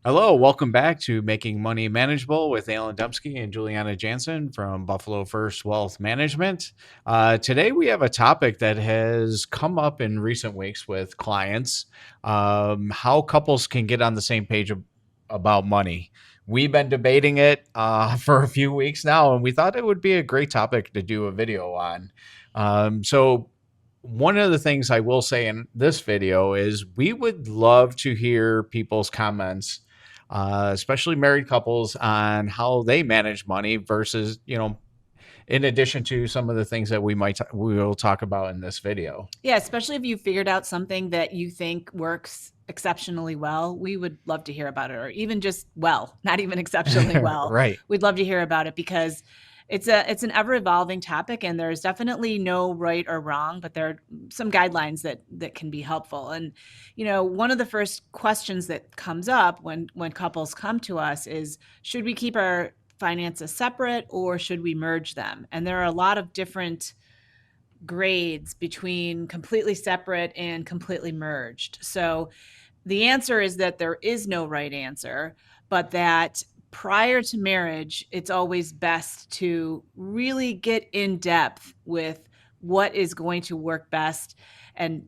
Hello, welcome back to Making Money Manageable with Alan Dembski and Juliana Janson from Buffalo First Wealth Management. Today, we have a topic that has come up in recent weeks with clients, how couples can get on the same page about money. We've been debating it for a few weeks now, and we thought it would be a great topic to do a video on. So, one of the things I will say in this video is we would love to hear people's comments, especially married couples, on how they manage money versus, in addition to some of the things that we will talk about in this video. Yeah, especially if you figured out something that you think works exceptionally well, we would love to hear about it, or even just not even exceptionally well. Right. We'd love to hear about it because it's an ever evolving topic, and there's definitely no right or wrong, but there are some guidelines that can be helpful. And one of the first questions that comes up when couples come to us is, should we keep our finances separate or should we merge them? And there are a lot of different grades between completely separate and completely merged. So the answer is that there is no right answer, but that prior to marriage, it's always best to really get in depth with what is going to work best and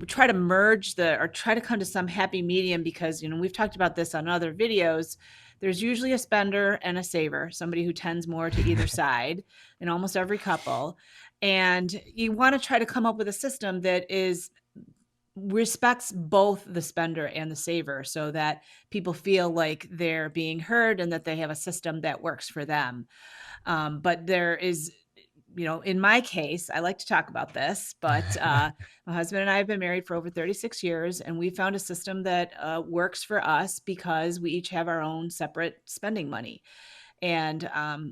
try to try to come to some happy medium, because we've talked about this on other videos. There's usually a spender and a saver, somebody who tends more to either side in almost every couple. And you want to try to come up with a system that respects both the spender and the saver, so that people feel like they're being heard and that they have a system that works for them. But there is, in my case, I like to talk about this, but my husband and I have been married for over 36 years, and we found a system that works for us because we each have our own separate spending money. And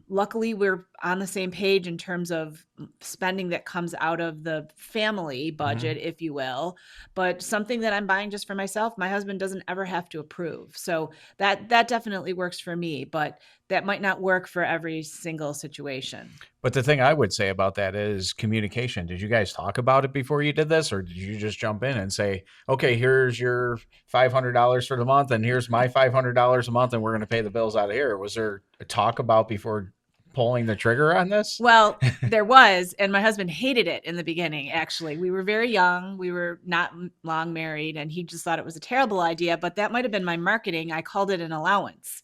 luckily, we're on the same page in terms of spending that comes out of the family budget, Mhm. if you will. But something that I'm buying just for myself, my husband doesn't ever have to approve. So that definitely works for me, but that might not work for every single situation. But the thing I would say about that is communication. Did you guys talk about it before you did this, or did you just jump in and say, "Okay, here's your $500 for the month, and here's my $500 a month, and we're going to pay the bills out of here"? Was there a talk about before pulling the trigger on this? Well, there was, and my husband hated it in the beginning, actually. We were very young. We were not long married, and he just thought it was a terrible idea, but that might have been my marketing. I called it an allowance,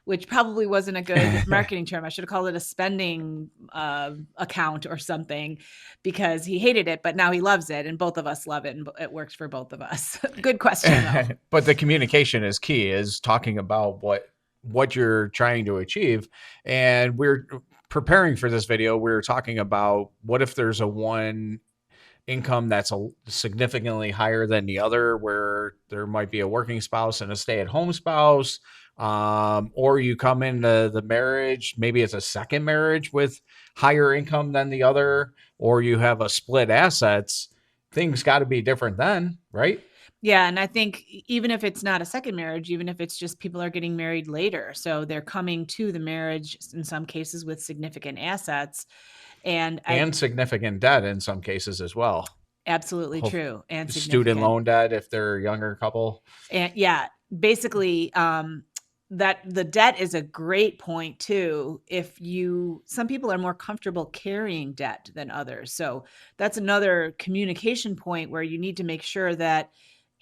which probably wasn't a good marketing term. I should have called it a spending account or something, because he hated it, but now he loves it, and both of us love it, and it works for both of us. Good question, though. But the communication is key, is talking about what you're trying to achieve. And we're preparing for this video, we were talking about, what if there's a one income that's significantly higher than the other, where there might be a working spouse and a stay-at-home spouse, or you come into the marriage, maybe it's a second marriage with higher income than the other, or you have a split assets. Things got to be different then, right? Yeah, and I think even if it's not a second marriage, even if it's just people are getting married later, so they're coming to the marriage in some cases with significant assets, and I And significant debt in some cases as well. absolutely true, and Student significant. loan debt if they're a younger couple. And yeah, basically, that the debt is a great point too. Some people are more comfortable carrying debt than others. So that's another communication point where you need to make sure that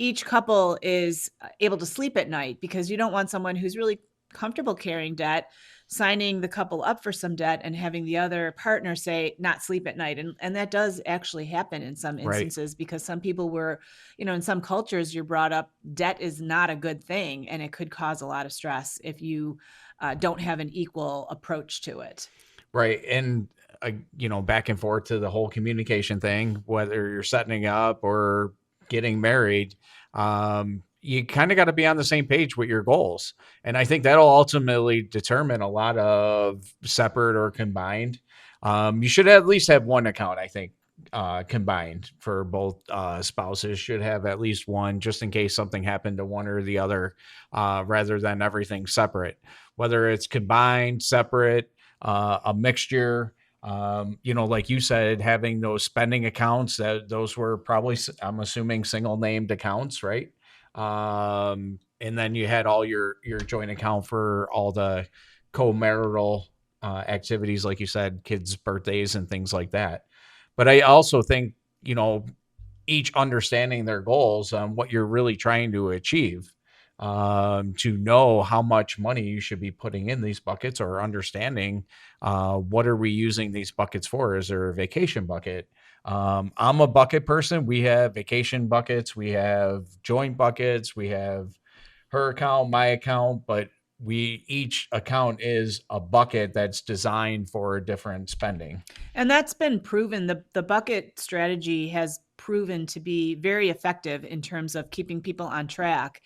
each couple is able to sleep at night, because you don't want someone who's really comfortable carrying debt signing the couple up for some debt and having the other partner say not sleep at night. And that does actually happen in some Right. instances, because some people were, in some cultures, you're brought up debt is not a good thing, and it could cause a lot of stress if you don't have an equal approach to it. Right. And, back and forth to the whole communication thing, whether you're setting up or getting married, you kind of got to be on the same page with your goals. And I think that'll ultimately determine a lot of separate or combined. You should at least have one account, I think, combined for both spouses. Should have at least one, just in case something happened to one or the other, rather than everything separate. Whether it's combined, separate, a mixture. Like you said, having those spending accounts, that those were probably, I'm assuming, single named accounts, right? and then you had all your joint account for all the co-marital activities, like you said, kids' birthdays and things like that. But I also think, you know, each understanding their goals on what you're really trying to achieve, to know how much money you should be putting in these buckets, or understanding what are we using these buckets for. Is there a vacation bucket? I'm a bucket person. We have vacation buckets, we have joint buckets, we have her account, my account, but we each account is a bucket that's designed for different spending. And that's been proven. The bucket strategy has proven to be very effective in terms of keeping people on track.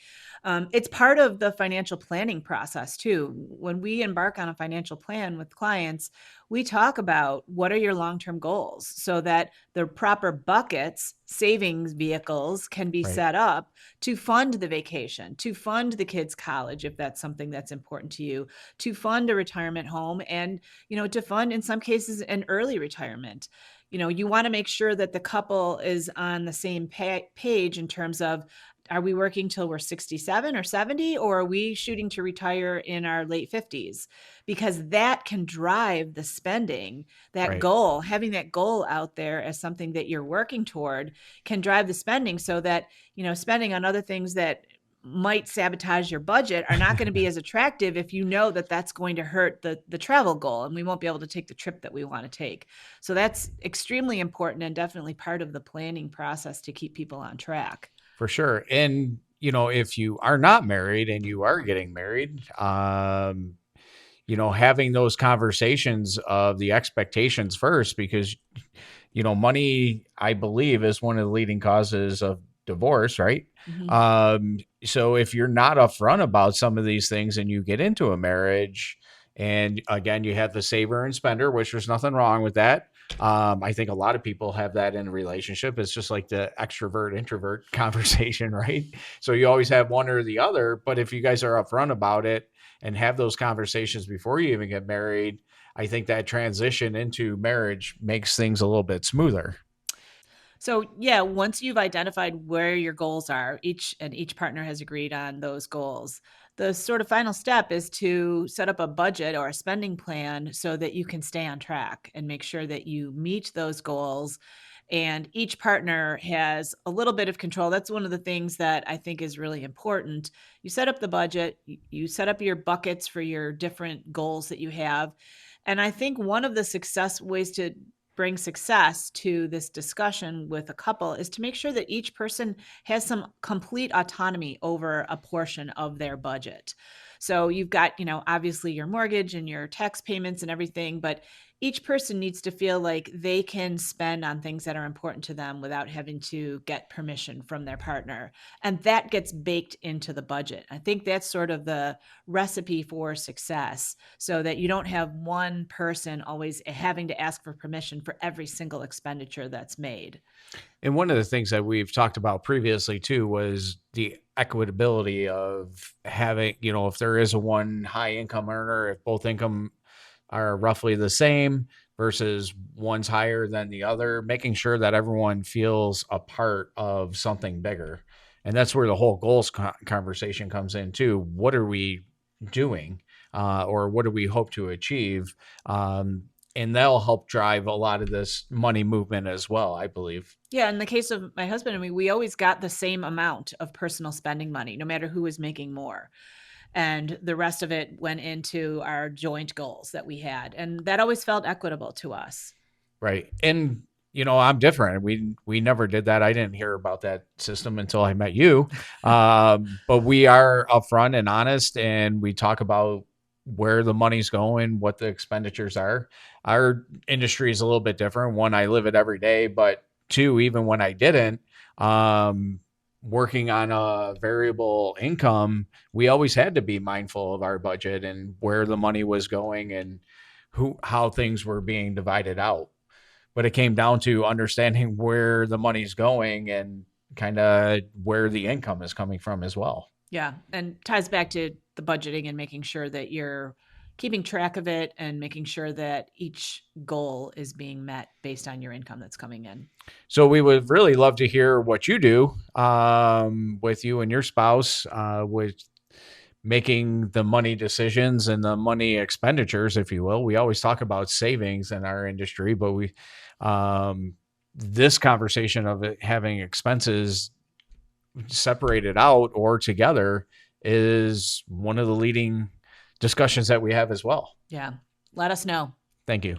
It's part of the financial planning process too. When we embark on a financial plan with clients, we talk about what are your long-term goals so that the proper buckets, savings vehicles can be Right. set up to fund the vacation, to fund the kids' college, if that's something that's important to you, to fund a retirement home, and to fund in some cases an early retirement. You want to make sure that the couple is on the same page in terms of, are we working till we're 67 or 70, or are we shooting to retire in our late 50s? Because that can drive the spending. That Right. goal, having that goal out there as something that you're working toward, can drive the spending, so that spending on other things that might sabotage your budget are not going to be as attractive if you know that that's going to hurt the travel goal, and we won't be able to take the trip that we want to take. So that's extremely important, and definitely part of the planning process to keep people on track. For sure. And, you know, if you are not married and you are getting married, you know, having those conversations of the expectations first, because, you know, money, I believe, is one of the leading causes of divorce, right? Mhm. So if you're not upfront about some of these things and you get into a marriage, and again, you have the saver and spender, which there's nothing wrong with that. I think a lot of people have that in a relationship. It's just like the extrovert introvert conversation, right? So you always have one or the other. But if you guys are upfront about it and have those conversations before you even get married, I think that transition into marriage makes things a little bit smoother. So yeah, once you've identified where your goals are, each partner has agreed on those goals. The sort of final step is to set up a budget or a spending plan so that you can stay on track and make sure that you meet those goals. And each partner has a little bit of control. That's one of the things that I think is really important. You set up the budget, you set up your buckets for your different goals that you have. And I think one of the success ways to bring success to this discussion with a couple is to make sure that each person has some complete autonomy over a portion of their budget. So you've got, obviously your mortgage and your tax payments and everything, but each person needs to feel like they can spend on things that are important to them without having to get permission from their partner. And that gets baked into the budget. I think that's sort of the recipe for success, so that you don't have one person always having to ask for permission for every single expenditure that's made. And one of the things that we've talked about previously too was the equitability of having, you know, if there is a one high income earner, if both income are roughly the same versus one's higher than the other, making sure that everyone feels a part of something bigger. And that's where the whole goals conversation comes in too. What are we doing? Or what do we hope to achieve? And that'll help drive a lot of this money movement as well, I believe. Yeah, in the case of my husband and me, we always got the same amount of personal spending money, no matter who was making more. And the rest of it went into our joint goals that we had. And that always felt equitable to us. Right. And you know, I'm different. We never did that. I didn't hear about that system until I met you. But we are upfront and honest, and we talk about where the money's going, what the expenditures are. Our industry is a little bit different. One, I live it every day, but two, even when I didn't, um, working on a variable income, we always had to be mindful of our budget and where the money was going and how things were being divided out. But it came down to understanding where the money's going and kind of where the income is coming from as well. Yeah, and ties back to the budgeting and making sure that you're keeping track of it and making sure that each goal is being met based on your income that's coming in. So we would really love to hear what you do with you and your spouse with making the money decisions and the money expenditures, if you will. We always talk about savings in our industry, but um, this conversation of it having expenses separated out or together is one of the leading discussions that we have as well. Yeah. Let us know. Thank you.